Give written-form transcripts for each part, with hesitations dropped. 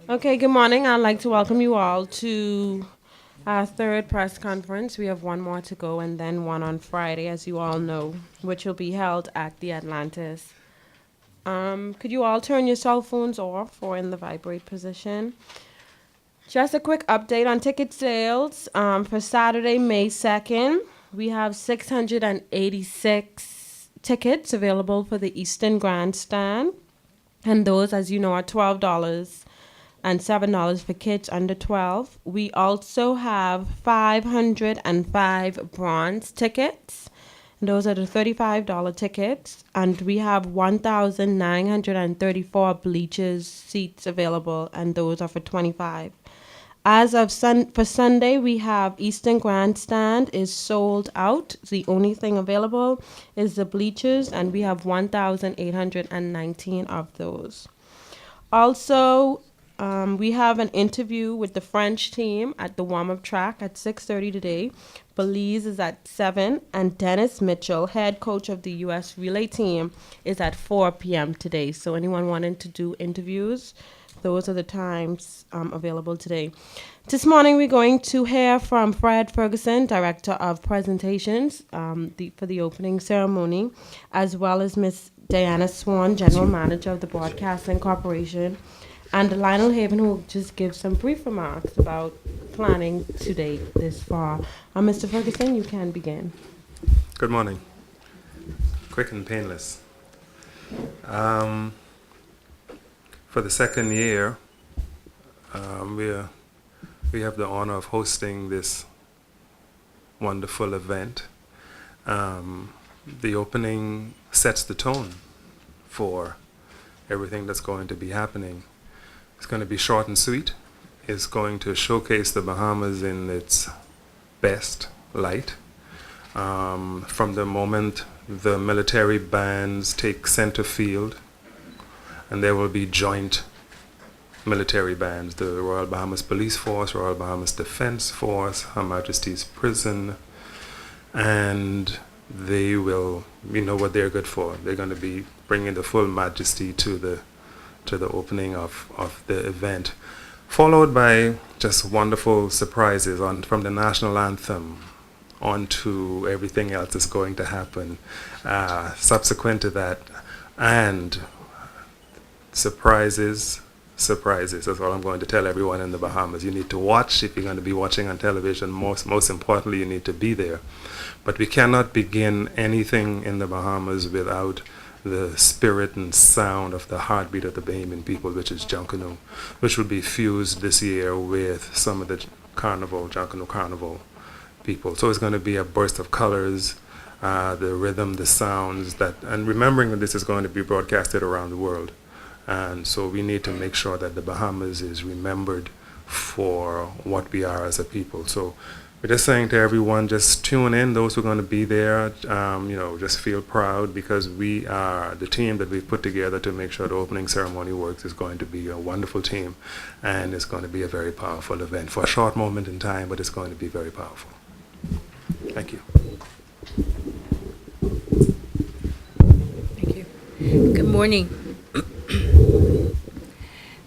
Okay, good morning. I'd like to welcome you all to our third press conference. We have one more to go and then one on Friday, as you all know, which will be held at the Atlantis. Could you all turn your cell phones off or in the vibrate position? Just a quick update on ticket sales. For Saturday, May 2nd, we have 686 tickets available for the Eastern Grandstand. And those, as you know, are $12 and $7 for kids under 12. We also have 505 bronze tickets. Those are the $35 tickets. And we have 1,934 bleachers seats available, and those are for 25. As of for Sunday, we have Eastern Grandstand is sold out. The only thing available is the bleachers, and we have 1,819 of those. Also, we have an interview with the French team at the warm-up track at 6:30 today. Belize is at 7, and Dennis Mitchell, head coach of the U.S. relay team, is at 4 p.m. today. So anyone wanting to do interviews, those are the times available today. This morning, we're going to hear from Fred Ferguson, Director of Presentations, for the opening ceremony, as well as Miss Diana Swan, General Manager of the Broadcasting Corporation, and Lionel Haven, who will just give some brief remarks about planning to date this far. Mr. Ferguson, you can begin. Good morning. Quick and painless. For the second year, we have the honor of hosting this wonderful event. The opening sets the tone for everything that's going to be happening. It's going to be short and sweet. It's going to showcase the Bahamas in its best light. From the moment the military bands take center field, and there will be joint military bands, the Royal Bahamas Police Force, Royal Bahamas Defense Force, Her Majesty's Prison, and they will, you know what they're good for. They're going to be bringing the full majesty to the opening of the event, followed by just wonderful surprises from the national anthem on to everything else that's going to happen subsequent to that, and surprises. That's all I'm going to tell everyone in the Bahamas. You need to watch if you're going to be watching on television. Most importantly, you need to be there. But we cannot begin anything in the Bahamas without the spirit and sound of the heartbeat of the Bahamian people, which is Junkanoo, which will be fused this year with some of the Junkanoo Carnival people. So it's going to be a burst of colors, the rhythm, the sounds, and remembering that this is going to be broadcasted around the world. And so we need to make sure that the Bahamas is remembered for what we are as a people. So we're just saying to everyone, just tune in, those who are going to be there, just feel proud, because we are the team that we've put together to make sure the opening ceremony works is going to be a wonderful team, and it's going to be a very powerful event for a short moment in time, but it's going to be very powerful. Thank you. Thank you. Good morning.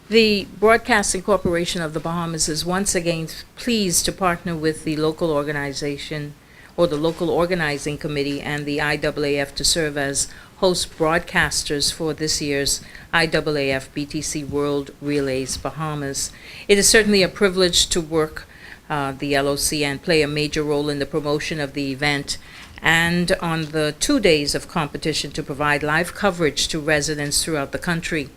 The Broadcasting Corporation of the Bahamas is once again pleased to partner with the local organization or the local organizing committee and the IAAF to serve as host broadcasters for this year's IAAF BTC World Relays Bahamas. It is certainly a privilege to work the LOC and play a major role in the promotion of the event, and on the 2 days of competition to provide live coverage to residents throughout the country.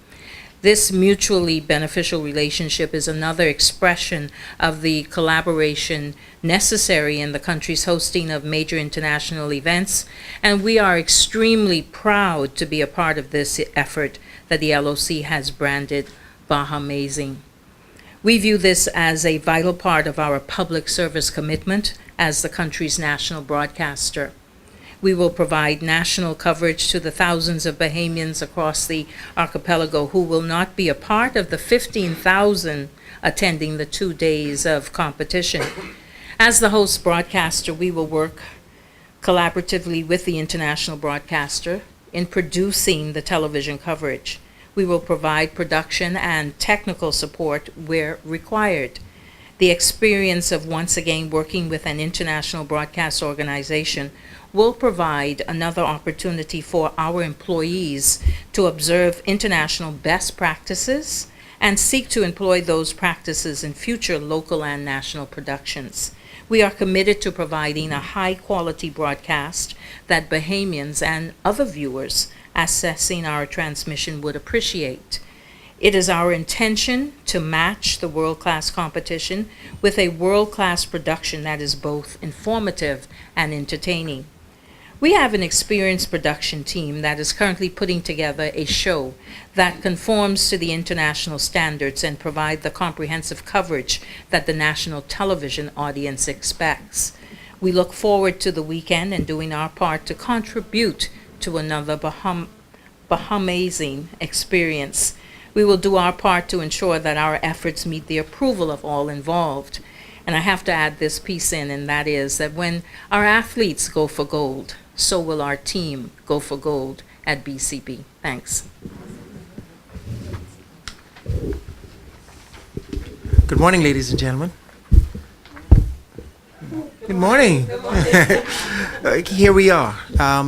This mutually beneficial relationship is another expression of the collaboration necessary in the country's hosting of major international events, and we are extremely proud to be a part of this effort that the LOC has branded Bahamazing. We view this as a vital part of our public service commitment as the country's national broadcaster. We will provide national coverage to the thousands of Bahamians across the archipelago who will not be a part of the 15,000 attending the 2 days of competition. As the host broadcaster, we will work collaboratively with the international broadcaster in producing the television coverage. We will provide production and technical support where required. The experience of once again working with an international broadcast organization will provide another opportunity for our employees to observe international best practices and seek to employ those practices in future local and national productions. We are committed to providing a high-quality broadcast that Bahamians and other viewers accessing our transmission would appreciate. It is our intention to match the world-class competition with a world-class production that is both informative and entertaining. We have an experienced production team that is currently putting together a show that conforms to the international standards and provide the comprehensive coverage that the national television audience expects. We look forward to the weekend and doing our part to contribute to another Bahamazing experience. We will do our part to ensure that our efforts meet the approval of all involved. And I have to add this piece in, and that is that when our athletes go for gold, so will our team go for gold at BCB. Thanks. Good morning, ladies and gentlemen. Good morning. Here we are,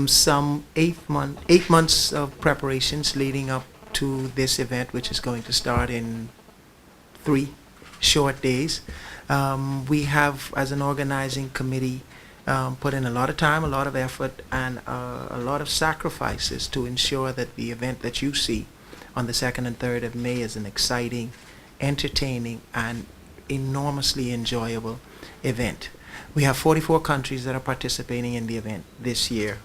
some 8 months of preparations leading up to this event, which is going to start in 3 short days. We have, as an organizing committee, put in a lot of time, a lot of effort, and a lot of sacrifices to ensure that the event that you see on the 2nd and 3rd of May is an exciting, entertaining, and enormously enjoyable event. We have 44 countries that are participating in the event this year.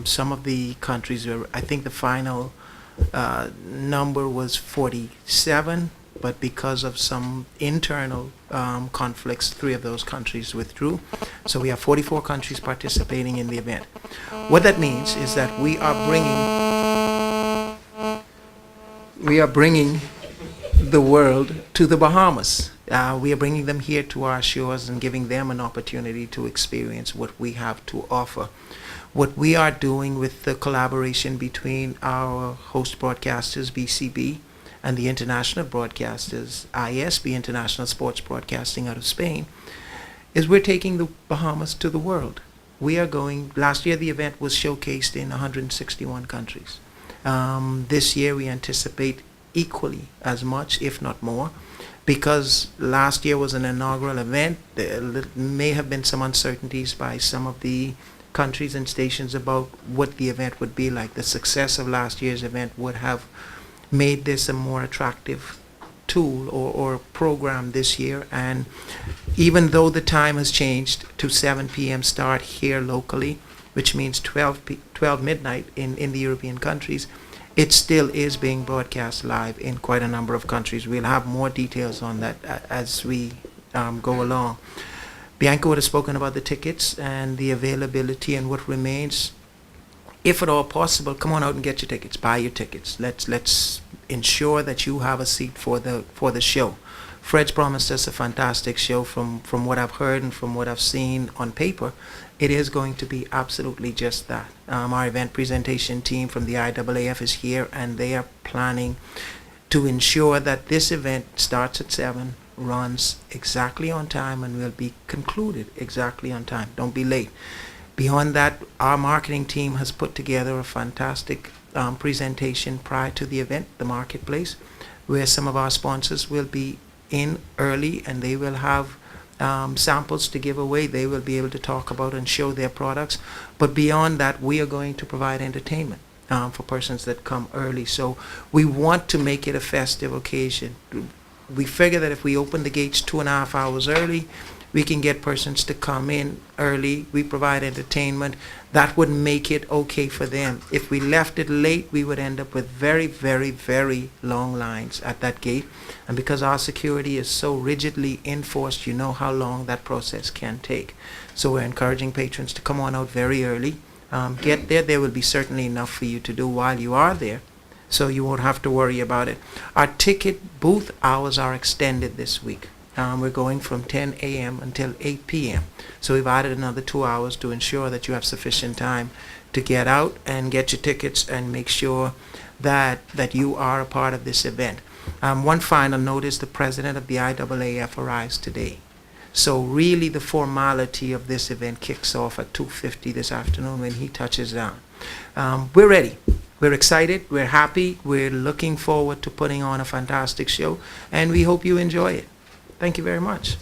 Some of the countries, I think the final number was 47, but because of some internal conflicts, 3 of those countries withdrew. So we have 44 countries participating in the event. What that means is that we are bringing the world to the Bahamas. We are bringing them here to our shores and giving them an opportunity to experience what we have to offer. What we are doing with the collaboration between our host broadcasters, BCB, and the international broadcasters, ISB, International Sports Broadcasting out of Spain, is we're taking the Bahamas to the world. We are going, last year the event was showcased in 161 countries. This year we anticipate equally as much, if not more, because last year was an inaugural event. There may have been some uncertainties by some of the countries and stations about what the event would be like. The success of last year's event would have made this a more attractive tool or program this year. And even though the time has changed to 7 p.m. start here locally, which means 12 midnight in the European countries, it still is being broadcast live in quite a number of countries. We'll have more details on that as we go along. Bianca would have spoken about the tickets and the availability and what remains. If at all possible, come on out and get your tickets. Buy your tickets. Let's ensure that you have a seat for the show. Fred's promised us a fantastic show from what I've heard and from what I've seen on paper. It is going to be absolutely just that. Our event presentation team from the IAAF is here, and they are planning to ensure that this event starts at 7, runs exactly on time, and will be concluded exactly on time. Don't be late. Beyond that, our marketing team has put together a fantastic presentation prior to the event, the marketplace, where some of our sponsors will be in early, and they will have samples to give away. They will be able to talk about and show their products. But beyond that, we are going to provide entertainment for persons that come early. So we want to make it a festive occasion. We figure that if we open the gates 2.5 hours early, we can get persons to come in early. We provide entertainment. That would make it okay for them. If we left it late, we would end up with very, very, very long lines at that gate. And because our security is so rigidly enforced, you know how long that process can take. So we're encouraging patrons to come on out very early. Get there. There will be certainly enough for you to do while you are there, so you won't have to worry about it. Our ticket booth hours are extended this week. We're going from 10 a.m. until 8 p.m. So we've added another 2 hours to ensure that you have sufficient time to get out and get your tickets and make sure that you are a part of this event. One final note is the president of the IAAF arrives today. So really the formality of this event kicks off at 2:50 this afternoon when he touches down. We're ready. We're excited. We're happy. We're looking forward to putting on a fantastic show, and we hope you enjoy it. Thank you very much.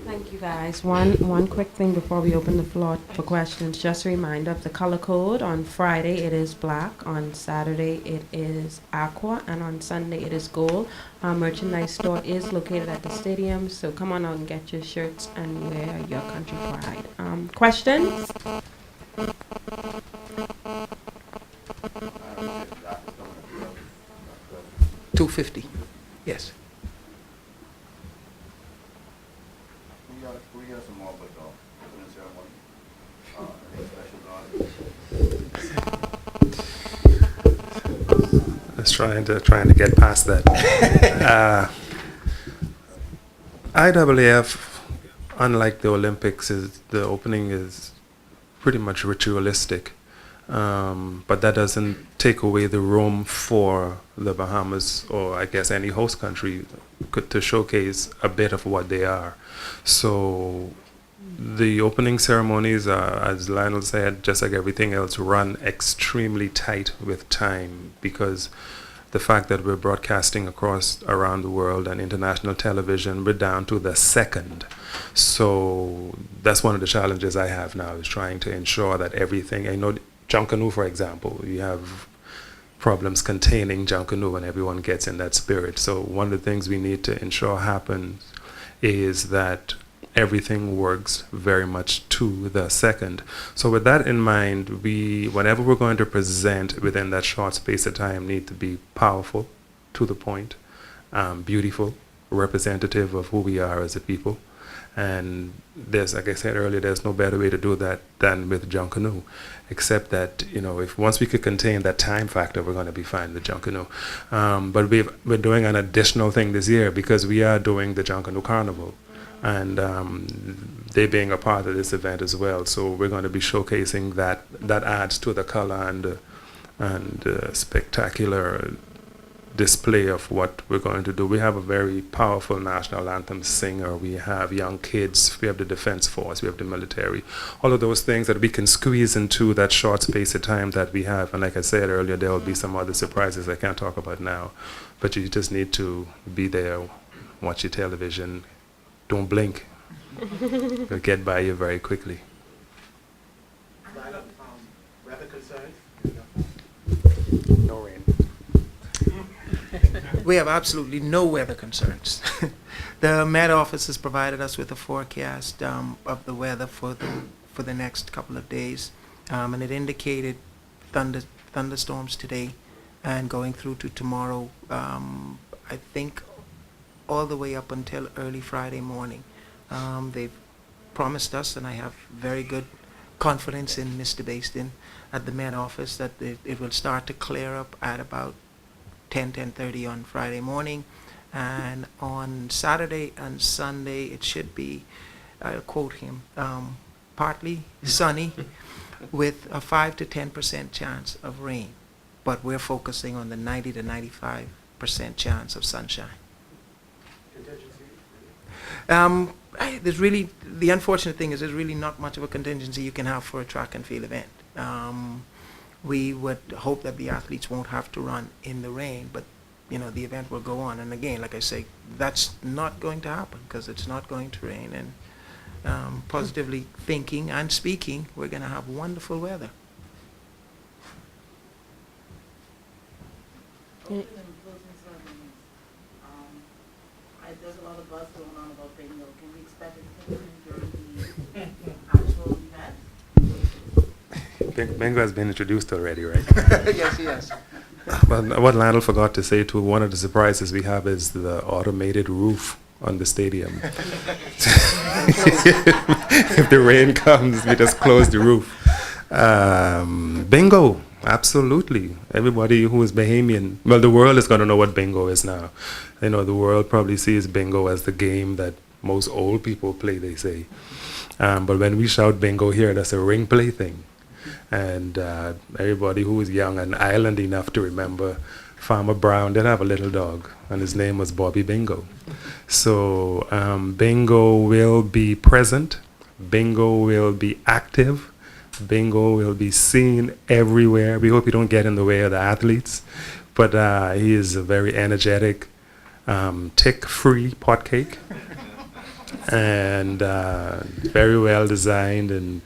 Thank you, guys. One quick thing before we open the floor for questions. Just a reminder of the color code. On Friday, it is black. On Saturday, it is aqua. And on Sunday, it is gold. Our merchandise store is located at the stadium, so come on out and get your shirts and wear your country pride. Questions? $250. Yes. We got some more, but opening ceremony. Just trying to get past that. IAAF, unlike the Olympics, the opening is pretty much ritualistic, but that doesn't take away the room for the Bahamas, or I guess any host country, to showcase a bit of what they are. So the opening ceremonies are, as Lionel said, just like everything else, run extremely tight with time, because the fact that we're broadcasting around the world and international television, we're down to the second. So that's one of the challenges I have now, is trying to ensure that everything, I know Junkanoo, for example, you have problems containing Junkanoo and everyone gets in that spirit. So one of the things we need to ensure happens is that everything works very much to the second. So with that in mind, whenever we're going to present within that short space of time, need to be powerful, to the point, beautiful, representative of who we are as a people. And there's, like I said earlier, there's no better way to do that than with Junkanoo, except that, if once we could contain that time factor, we're going to be fine with Junkanoo. But we're doing an additional thing this year, because we are doing the Junkanoo Carnival, and they being a part of this event as well. So we're going to be showcasing that. That adds to the color and spectacular display of what we're going to do. We have a very powerful national anthem singer. We have young kids. We have the defense force. We have the military. All of those things that we can squeeze into that short space of time that we have. And like I said earlier, there will be some other surprises I can't talk about now. But you just need to be there, watch your television. Don't blink. It'll get by you very quickly. Weather concerns? No rain. We have absolutely no weather concerns. The Met Office has provided us with a forecast of the weather for the next couple of days, and it indicated thunderstorms today and going through to tomorrow, I think all the way up until early Friday morning. They've promised us, and I have very good confidence in Mr. Bastin at the Met Office, that it will start to clear up at about 10:30 on Friday morning, and on Saturday and Sunday it should be, I'll quote him, partly sunny with a 5 to 10% chance of rain, but we're focusing on the 90 to 95% chance of sunshine. There's really, the unfortunate thing is there's really not much of a contingency you can have for a track and field event. We would hope that the athletes won't have to run in the rain, but the event will go on. And again, like I say, that's not going to happen, because it's not going to rain. And positively thinking and speaking, we're going to have wonderful weather. Closing ceremonies. There's a lot of buzz going on about bingo. Can we expect it to continue during the actual event? Bingo has been introduced already, right? Yes. But what Lionel forgot to say, too, one of the surprises we have is the automated roof on the stadium. If the rain comes, we just close the roof. Bingo, absolutely. Everybody who is Bahamian, well, the world is going to know what bingo is now. The world probably sees bingo as the game that most old people play, they say. But when we shout bingo here, that's a ring play thing. And everybody who was young and island enough to remember Farmer Brown did have a little dog, and his name was Bobby Bingo. So Bingo will be present. Bingo will be active. Bingo will be seen everywhere. We hope he don't get in the way of the athletes, but he is a very energetic, tick-free pot cake, and very well designed. And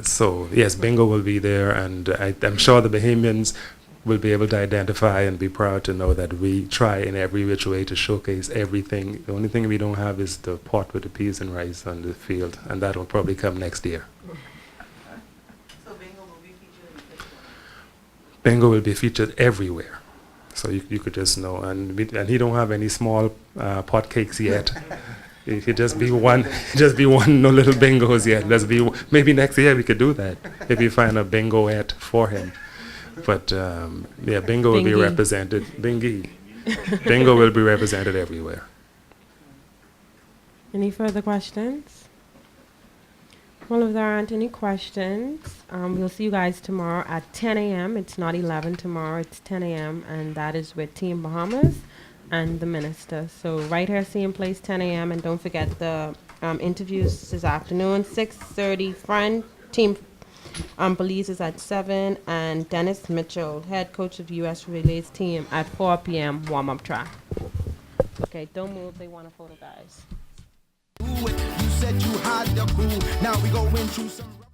so yes, Bingo will be there, and I'm sure the Bahamians will be able to identify and be proud to know that we try in every which way to showcase everything. The only thing we don't have is the pot with the peas and rice on the field, and that will probably come next year. So bingo will be featured in Pittsburgh. Bingo will be featured everywhere, so you could just know. And he don't have any small pot cakes yet. It could just be one, no little bingos yet. Maybe next year we could do that if we find a bingoette for him. But yeah, Bingo will be Bingy. represented. Bingy. Bingo will be represented everywhere. Any further questions? Well, if there aren't any questions, we'll see you guys tomorrow at 10 a.m. It's not 11 tomorrow, it's 10 a.m. And that is with Team Bahamas and the minister. So right here, same place, 10 a.m. And don't forget the interviews this afternoon, 6:30 front team. Belize is at 7, and Dennis Mitchell, head coach of U.S. Relays team, at 4 p.m. warm-up track. Okay, don't move. They want a photo, guys. You said you had the crew. Now we go into some.